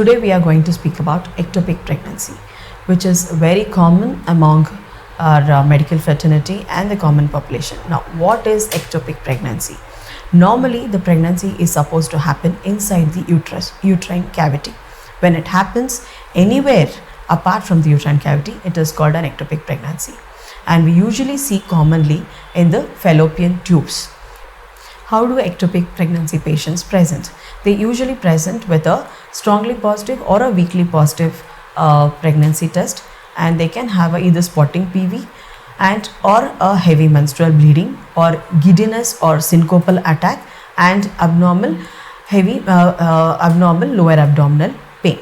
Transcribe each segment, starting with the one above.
Today we are going to speak about ectopic pregnancy, which is very common among our medical fraternity and the common population. Now, what is ectopic pregnancy? Normally, the pregnancy is supposed to happen inside the uterine cavity. When it happens anywhere apart from the uterine cavity, it is called an ectopic pregnancy. And we usually see commonly in the fallopian tubes. How do ectopic pregnancy patients present? They usually present with a strongly positive or a weakly positive pregnancy test, and they can have either spotting PV and or a heavy menstrual bleeding or giddiness or syncopal attack and abnormal lower abdominal pain.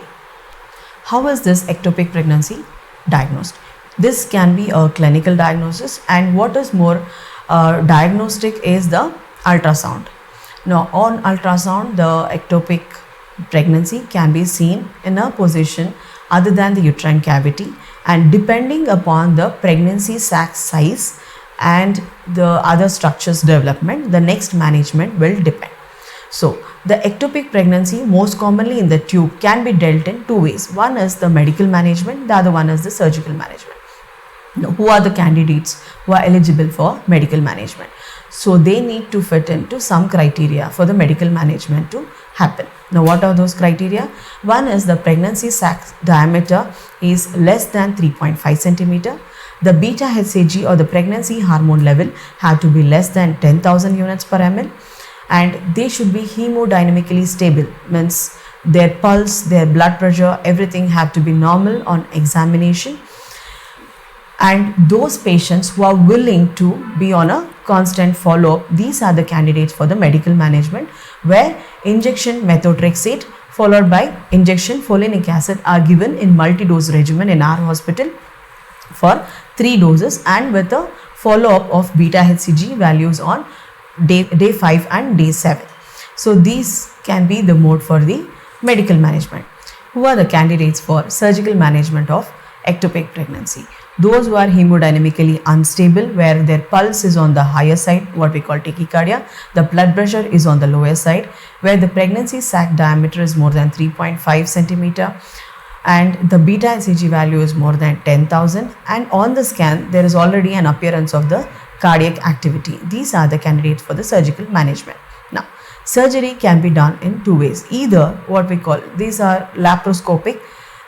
How is this ectopic pregnancy diagnosed? This can be a clinical diagnosis, and what is more diagnostic is the ultrasound. Now, on ultrasound, the ectopic pregnancy can be seen in a position other than the uterine cavity, and depending upon the pregnancy sac size and the other structures development, the next management will depend. So, the ectopic pregnancy most commonly in the tube can be dealt in two ways. One is the medical management, the other one is the surgical management. Now, who are the candidates who are eligible for medical management? So, they need to fit into some criteria for the medical management to happen. Now, what are those criteria? One is the pregnancy sac diameter is less than 3.5 centimeter. The beta HCG or the pregnancy hormone level have to be less than 10,000 units per ml, and they should be hemodynamically stable, means their pulse, their blood pressure, everything have to be normal on examination. And those patients who are willing to be on a constant follow-up, these are the candidates for the medical management, where injection methotrexate followed by injection folinic acid are given in multi-dose regimen in our hospital for 3 doses, and with a follow-up of beta HCG values on day 5 and day 7. So these can be the mode for the medical management. Who are the candidates for surgical management of ectopic pregnancy? Those who are hemodynamically unstable, where their pulse is on the higher side, what we call tachycardia, the blood pressure is on the lower side, where the pregnancy sac diameter is more than 3.5 centimeter, and the beta HCG value is more than 10,000, and on the scan there is already an appearance of the cardiac activity. These are the candidates for the surgical management. Now, surgery can be done in two ways. Either what we call, these are laparoscopic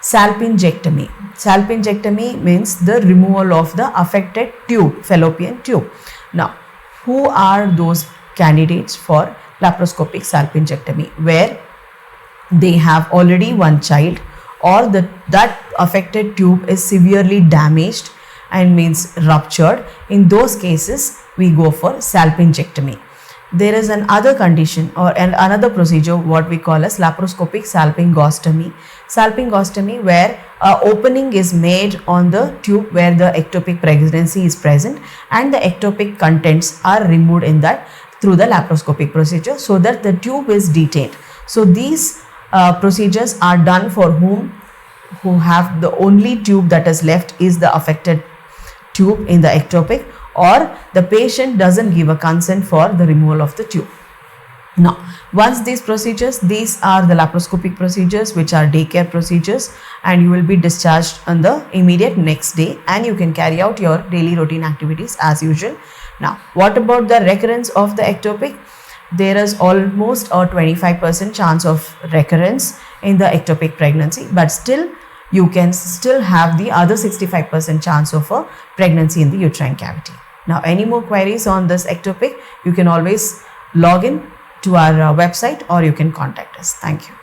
salpingectomy. Salpingectomy means the removal of the affected tube, fallopian tube. Now, who are those candidates for laparoscopic salpingectomy? Where they have already one child, or that affected tube is severely damaged and means ruptured. In those cases, we go for salpingectomy. There is another condition or another procedure, what we call as laparoscopic salpingostomy. Salpingostomy, where opening is made on the tube where the ectopic pregnancy is present, and the ectopic contents are removed in that through the laparoscopic procedure, so that the tube is detained. So these procedures are done for who have the only tube that is left is the affected tube in the ectopic, or the patient doesn't give a consent for the removal of the tube. Now, once these procedures, these are the laparoscopic procedures, which are daycare procedures, and you will be discharged on the immediate next day, and you can carry out your daily routine activities as usual. Now, what about the recurrence of the ectopic? There is almost a 25% chance of recurrence in the ectopic pregnancy, but still you can still have the other 65% chance of a pregnancy in the uterine cavity. Now, any more queries on this ectopic, you can always log in to our website, or you can contact us. Thank you.